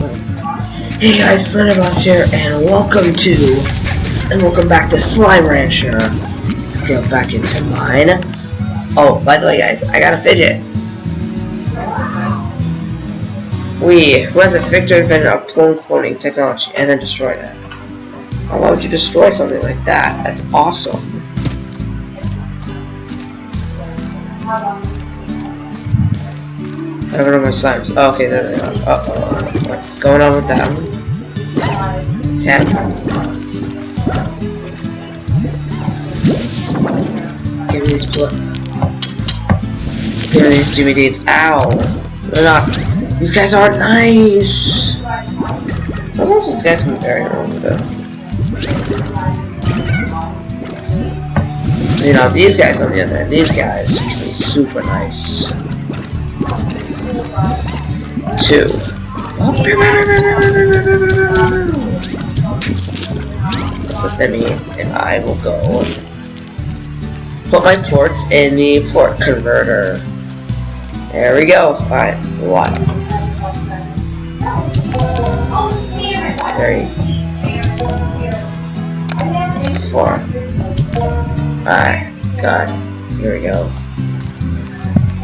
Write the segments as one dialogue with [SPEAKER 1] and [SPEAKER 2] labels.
[SPEAKER 1] Hey guys, Slenderboss here, and welcome back to Slime Rancher. Let's go back into mine. Oh, by the way, guys, I got a fidget. Who has a Victor invented a cloning technology and then destroyed it? Oh, why would you destroy something like that? That's awesome. I don't know my slimes. Oh, okay, there they are. Uh-oh. What's going on with them? 10. Give me these Jimmy Deeds. Ow! They're not. These guys aren't nice! Sometimes these guys can be very wrong with it. You know, these guys on the other hand, these guys can be super nice. 2. Let's let them eat, and I will go put my ports in the port converter. There we go. Alright, 1. 3. 4. Alright, God. Here we go.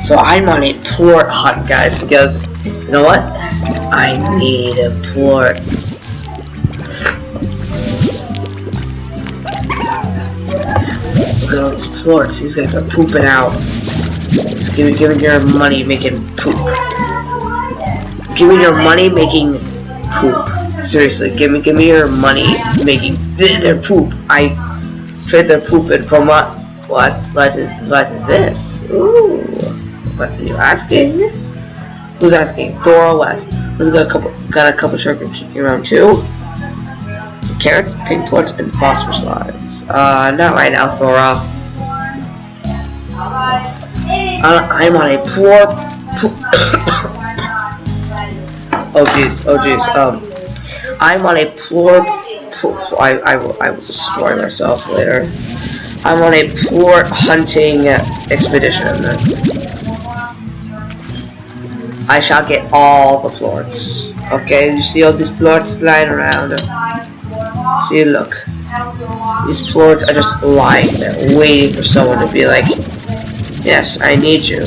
[SPEAKER 1] So I'm on a plort hunt, guys, because you know what? I need plorts. Look at all these plorts. These guys are pooping out. Just give me your money making poop. Give me your money making poop. Seriously, give me your money making their poop. I trade their poop in from what is this? Ooh. What are you asking? Who's asking? Dora West. Who's got a couple sugar kicking around too? Carrots, pink plorts, and phosphor slides. Not right now, Thora. I'm on a plort. Oh jeez. I'm on a plort. I will destroy myself later. I'm on a plort hunting expedition. I shall get all the plorts. Okay, you see all these plorts lying around? See, look. These plorts are just lying there, waiting for someone to be like, yes, I need you.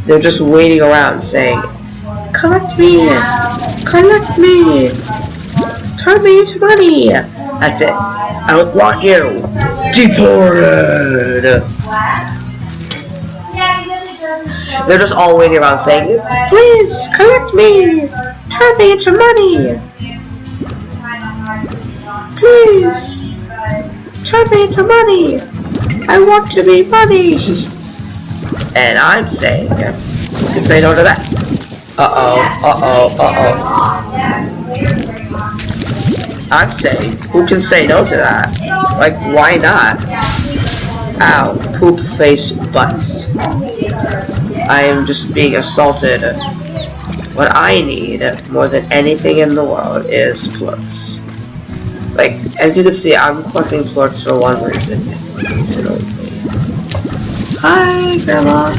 [SPEAKER 1] They're just waiting around saying, collect me! Collect me! Turn me into money! That's it. I don't want you! Deported! They're just all waiting around saying, please, collect me! Turn me into money! Please! Turn me into money! I want to be money! And I'm saying, you can say no to that. I'm saying, who can say no to that? Like, why not? Ow, poop face butts. I am just being assaulted. What I need, more than anything in the world, is plorts. Like, as you can see, I'm collecting plorts for one reason only. Hi, Grandma.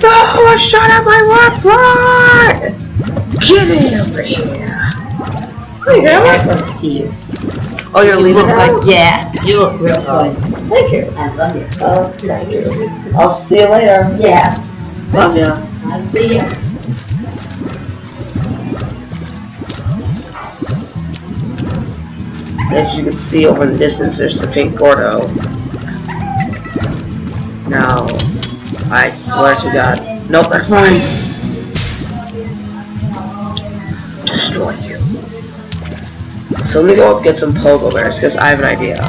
[SPEAKER 1] No, I shot at my work plot! Get in over here. Hi, Grandma.
[SPEAKER 2] I'd love to see you.
[SPEAKER 1] Oh, you're leaving now?
[SPEAKER 2] Like, yeah, you look real good.
[SPEAKER 1] Thank you.
[SPEAKER 2] I love you.
[SPEAKER 1] Oh, thank you. I'll see you later.
[SPEAKER 2] Yeah.
[SPEAKER 1] Love ya.
[SPEAKER 2] I'll see you.
[SPEAKER 1] As you can see over in the distance, there's the pink Gordo. Now, I swear to God. Nope, that's mine. Destroy you. So let me go up and get some pogo bears, because I have an idea.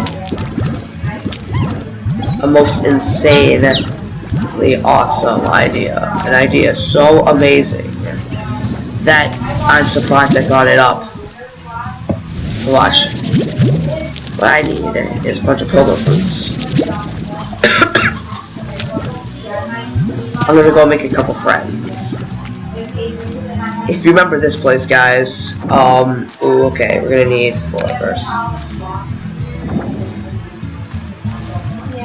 [SPEAKER 1] A most insanely awesome idea. An idea so amazing that I'm surprised I got it up. Watch. What I need is a bunch of pogo fruits. I'm gonna go make a couple friends. If you remember this place, guys, ooh, okay, we're gonna need 4 first. Do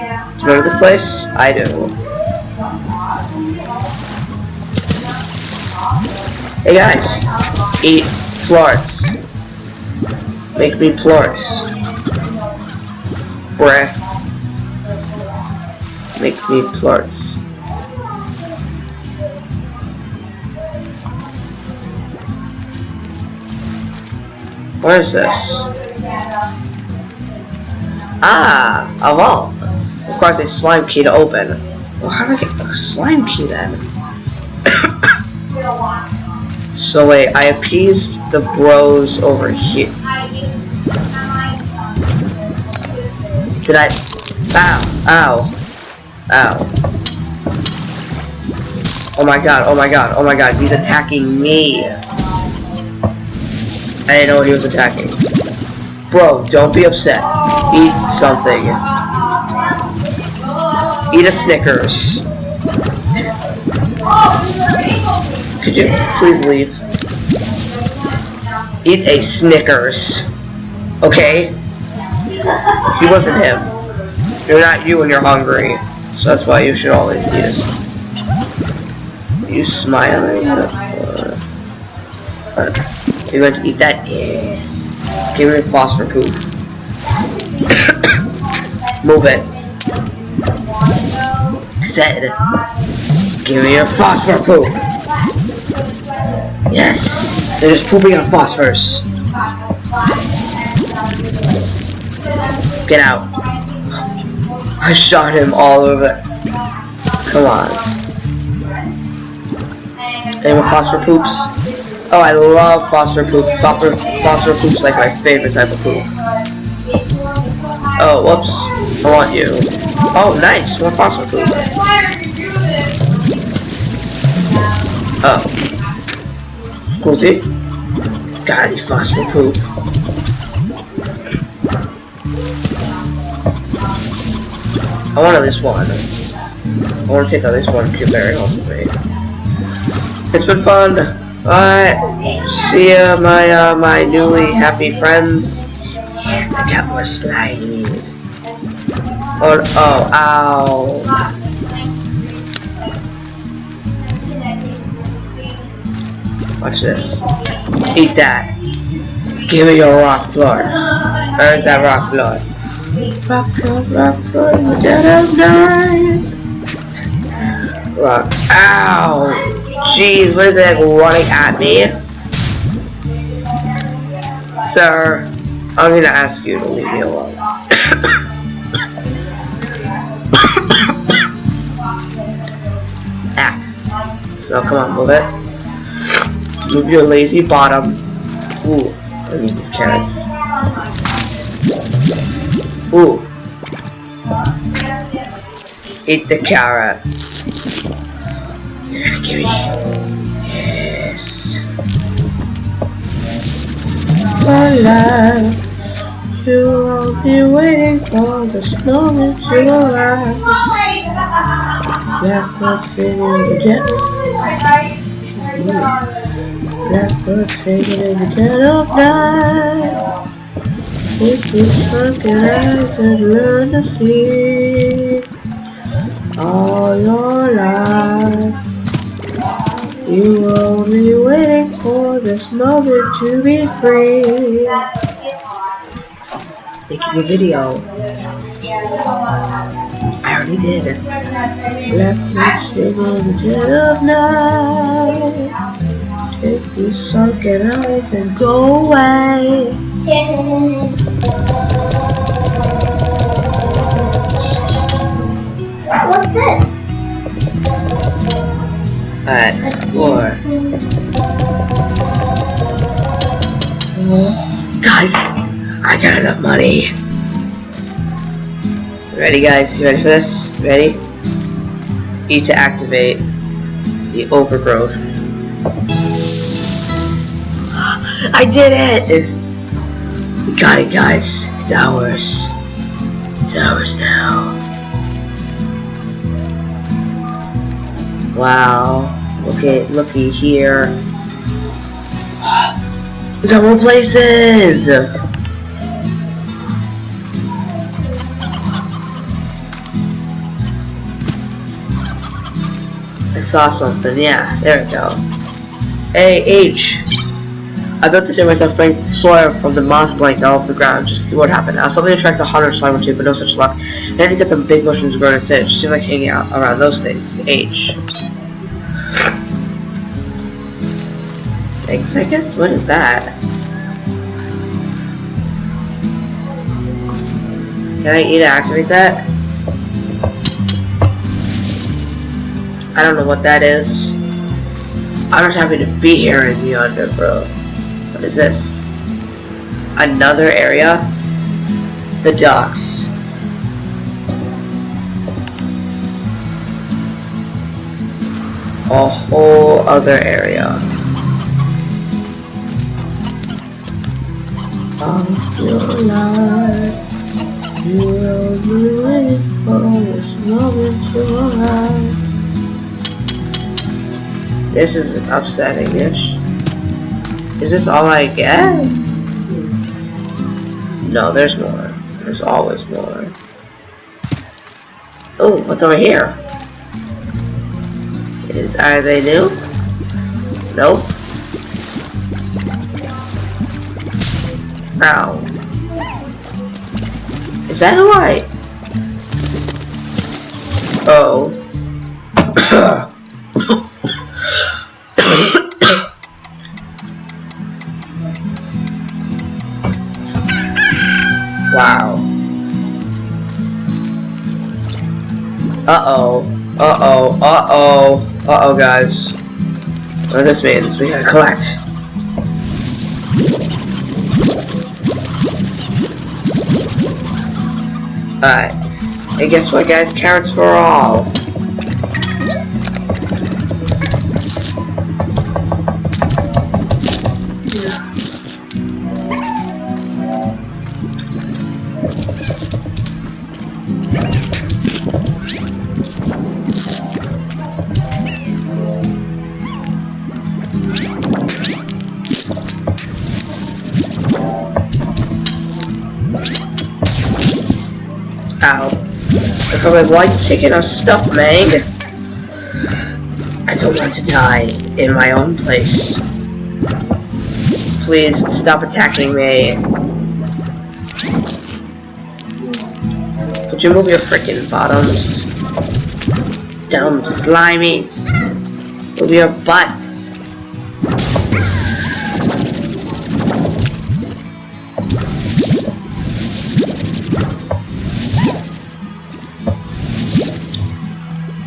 [SPEAKER 1] you remember this place? I do. Hey guys, Eat plorts. Make me plorts. Bruh. Make me plorts. What is this? Ah, a vault. Of course, a slime key to open. Well, how do I get a slime key then? So wait, I appeased the bros over here. Did I? Ow! Ow! Ow! Oh my god! Oh my god! Oh my god! He's attacking me! I didn't know he was attacking. Bro, don't be upset. Eat something. Eat a Snickers. Could you please leave? Eat a Snickers. Okay? He wasn't him. You're not you when you're hungry. So that's why you should always eat it. You smiling? You're going to eat that? Yes. Give me a phosphor poop. Move it. I said, give me your phosphor poop. Yes. They're just pooping on phosphorus. Get out. I shot him all over. Come on. Any more phosphor poops? Oh, I love phosphor poop. Phosphor poop's like my favorite type of poop. Oh, whoops. I want you. Oh, nice. More phosphor poop. Oh. Squeezy. Gotta eat phosphor poop. I want at least one. I want to take at least one blueberry home with me. It's been fun. Alright. See ya, my newly happy friends. Yes, I got more slimes. Oh, ow. Watch this. Eat that. Give me your rock blood. Where's that rock blood? Rock blood, dead of night. Rock. Ow! Jeez, what is it running at me? Sir, I'm gonna ask you to leave me alone. Ah. So come on, move it. Move your lazy bottom. Ooh, I need these carrots. Ooh. Eat the carrot. You're gonna give me. Yes. My life, you will be waiting for this moment to arrive. Blackbird singing the jet. Blackbird singing in the dead of night. With your sunken eyes and learn to see all your life. You will be waiting for this moment to be free. Making a video. I already did. Left foot singing in the dead of night. Take your sunken eyes and go away.
[SPEAKER 2] What's this?
[SPEAKER 1] Alright, 4. Guys, I got enough money. Ready, guys? You ready for this? Ready? E to activate the overgrowth. I did it! We got it, guys. It's ours. It's ours now. Wow. Looky here. We got more places! I saw something, yeah, there we go. Hey, H. I thought this year myself spraying soil from the moss blanket all over the ground just to see what happened. I was hoping to attract the hunter slime or two, but no such luck. And I had to get the big mushrooms growing instead. It just seemed like hanging out around those things. H. Eggs, I guess? What is that? Can I either activate that? I don't know what that is. I'm just happy to be here in the undergrowth. What is this? Another area? The docks. A whole other area. Of your life, you will be waiting for this moment to arrive. This is upsetting-ish. Is this all I get? No, there's more. There's always more. Oh, what's over here? Are they new? Nope. Ow. Is that who I... Oh. Wow. Uh-oh. Uh-oh. Uh-oh. Uh-oh, guys. What this means, we gotta collect. Alright. And guess what, guys? Carrots for all. Ow. Look at my white chicken or stuff, man. I don't want to die in my own place. Please stop attacking me. Could you move your frickin' bottoms? Dumb slimies. Move your butts.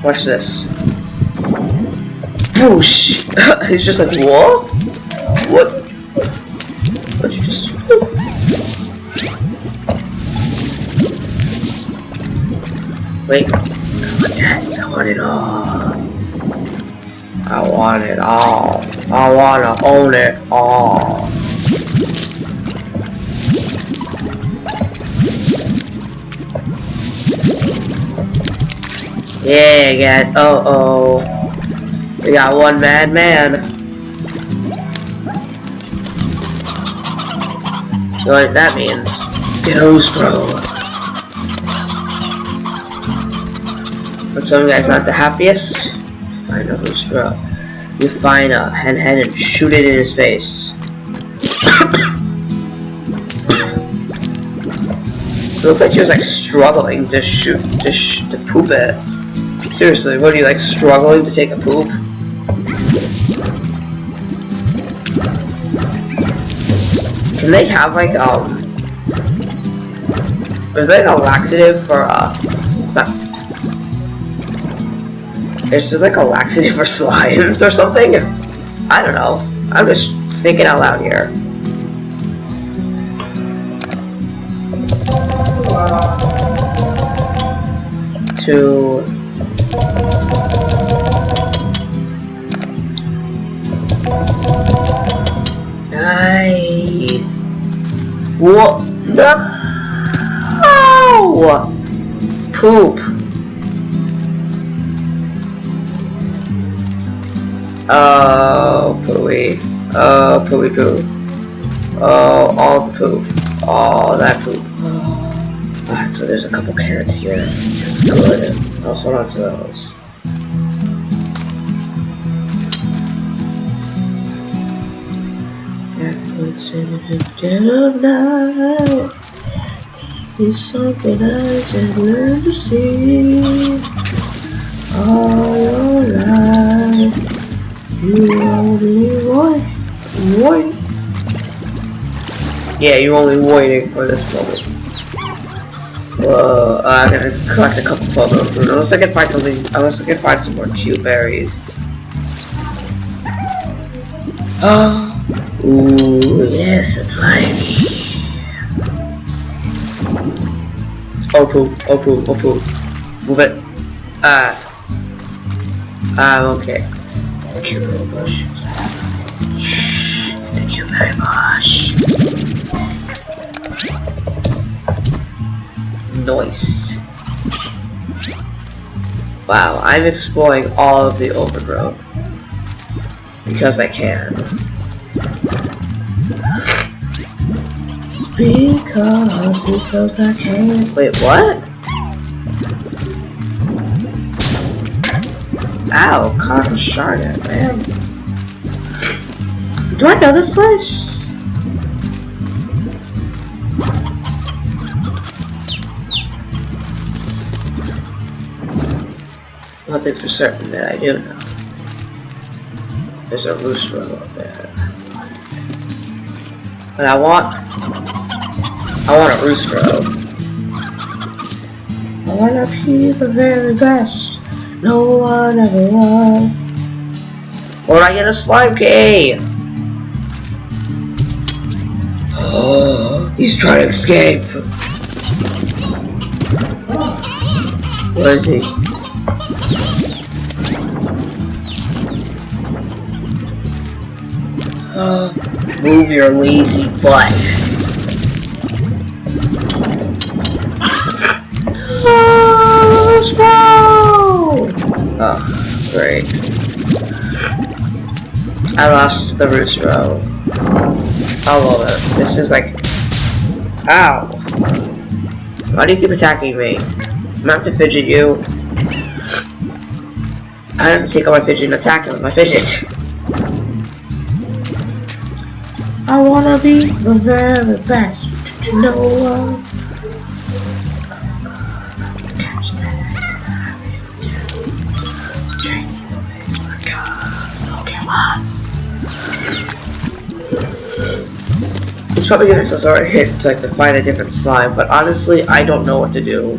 [SPEAKER 1] Watch this. Whoosh! He's just like, what? What? What'd you just... Wait. I want that. I want it all. I want it all. I wanna own it all. Yeah, we got one mad man. You know what that means? Ghost roll. But some guy's not the happiest. Find a ghost roll. You find a hen and shoot it in his face. It looked like he was like struggling to to poop it. Seriously, what are you, like, struggling to take a poop? Can they have, like, is there, like, a laxative for, is there, like, a laxative for slimes or something? I don't know. I'm just thinking out loud here. Nice. What? No! Poop. Oh, pooey. Oh, pooey poo. Oh, all the poop. All that poop. Alright, so there's a couple carrots here. That's good. I'll hold on to those. Yeah. It's in the dead of night. Take this something else and learn to see. All your life, you only wait. Yeah, you're only waiting for this moment. Whoa, I'm gonna collect a couple photos. Unless I can find something. Unless I can find some more cute berries. Oh, ooh, yes, a slimy. Oh poo, oh poo, oh poo. Move it. Okay. Cute little bush. Yes, it's a cute little bush. Nice. Wow, I'm exploring all of the overgrowth. Because I can. Because I can. Wait, what? Ow, cotton sharded, man. Do I know this place? Nothing for certain that I do know. There's a rooster up there. But I want a rooster. I wanna be the very best. No one ever was. Or I get a slime key. Oh, he's trying to escape. Where is he? Move your lazy butt. Oh, great. I lost the rooster. I love it. This is like... Ow! Why do you keep attacking me? I'm have to fidget you. I have to take out my fidget and attack him with my fidget. I wanna be the very best to know one. Catch that. It's probably giving us a hit to, like, to find a different slime, but honestly, I don't know what to do.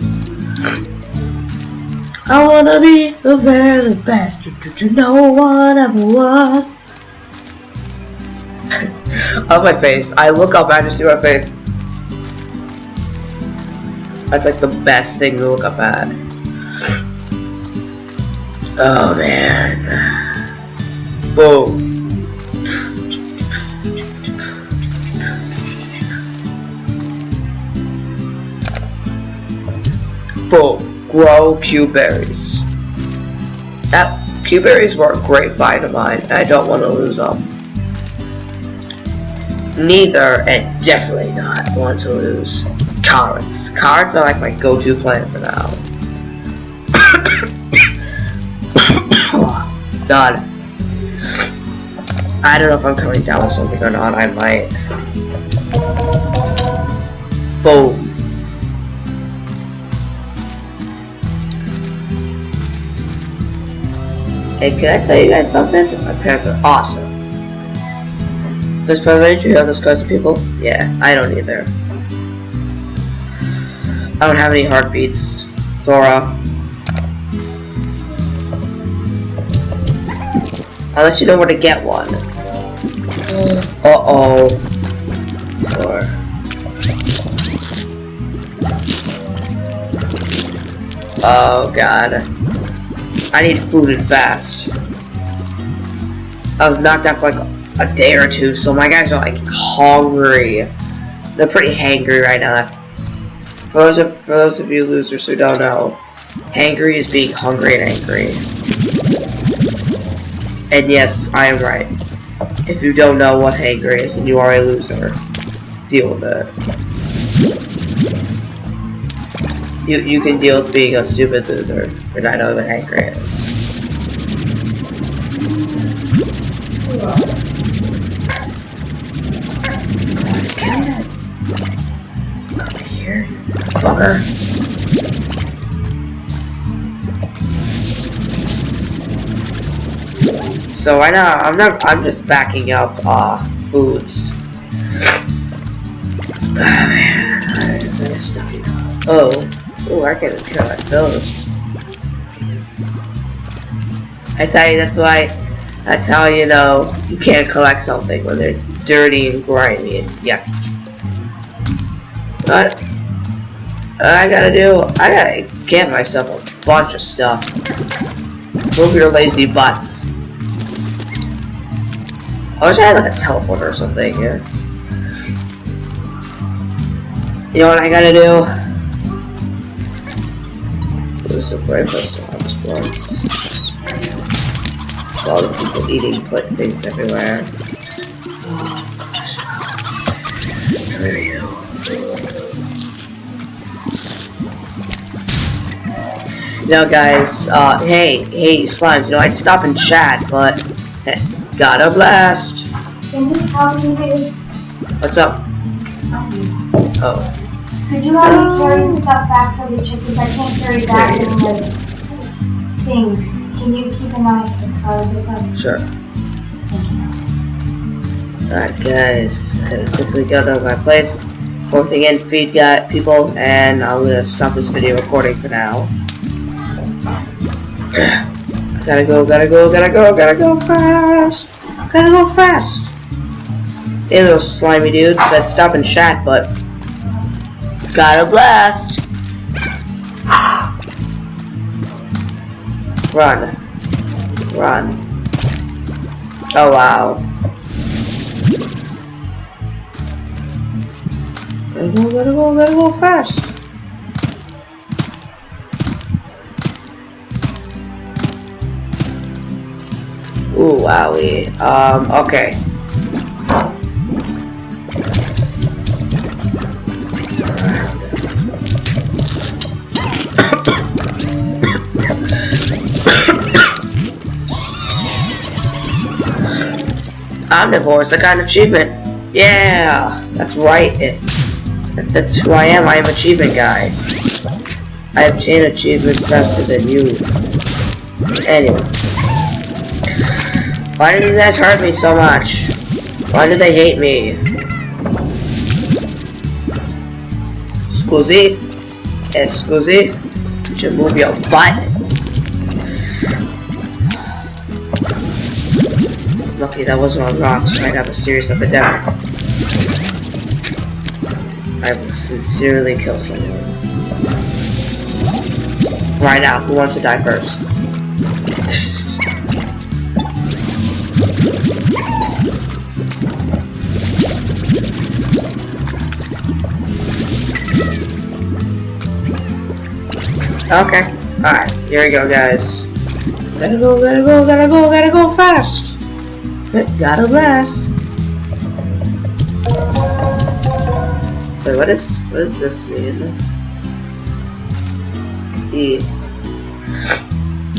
[SPEAKER 1] I wanna be the very best to no one ever was. Of my face. I look up and I just see my face. That's like the best thing to look up at. Oh man. Boom. Boom. Grow Q-berries. Q-berries were a great find of mine, and I don't want to lose them. Neither, and definitely not, want to lose carrots. Carrots are like my go-to plant for now. God. I don't know if I'm coming down with something or not, I might. Boom. Hey, can I tell you guys something? My parents are awesome. First privilege, you know those kinds of people? Yeah, I don't either. I don't have any heartbeats. Thora. Unless you know where to get one. Uh-oh. Or... Oh, God. I need food and fast. I was knocked out for like a day or two, so my guys are like hungry. They're pretty hangry right now. That's for those of you losers who don't know, hangry is being hungry and angry. And yes, I am right. If you don't know what hangry is, then you are a loser. Deal with it. You can deal with being a stupid loser, but I know what hangry is. fucker. So right now, I'm just backing up, foods. Oh, I can collect those. I tell you, that's how you know you can't collect something when it's dirty and grimy and yucky. What I gotta get myself a bunch of stuff. Move your lazy butts. I wish I had like a teleporter or something here. You know what I gotta do? There's a breakfast to have once. All the people eating put things everywhere. You know, guys, hey, slimes, you know, I'd stop and chat, but got a blast.
[SPEAKER 3] Can you help me, babe?
[SPEAKER 1] What's up? Oh.
[SPEAKER 3] Could you let me carry the stuff back for the chickens? I can't carry that in the thing. Can you keep an eye as far as it's up?
[SPEAKER 1] Sure. Alright, guys, I'm gonna quickly go to my place. Forthing in, feed people, and I'm gonna stop this video recording for now. Gotta go fast! Gotta go fast! Hey, little slimy dude said stop and chat, but got a blast! Run. Oh wow. Gotta go fast. Ooh, wowie. Okay. Omnivores, I got an achievement. Yeah, that's right. That's who I am. I am achievement guy. I obtain achievements faster than you. Anyway. Why did you guys hurt me so much? Why do they hate me? Scusi? You should move your butt. Lucky that wasn't on rocks. I'd have a serious epidemic. I will sincerely kill someone. Right now, who wants to die first? Okay, alright, here we go, guys. Gotta go fast! Gotta blast! Wait, what does this mean? E.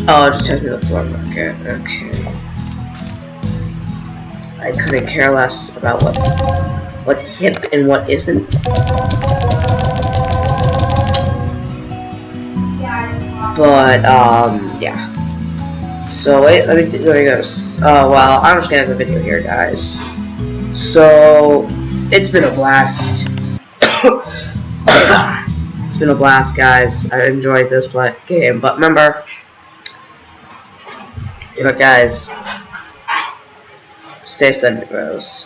[SPEAKER 1] Oh, it just tells me the form. Okay. I couldn't care less about what's hip and what isn't. But yeah. So wait, let me go. Well, I'm just gonna end the video here, guys. So it's been a blast. It's been a blast, guys. I enjoyed this game, but remember, you know, guys, stay steady, bros.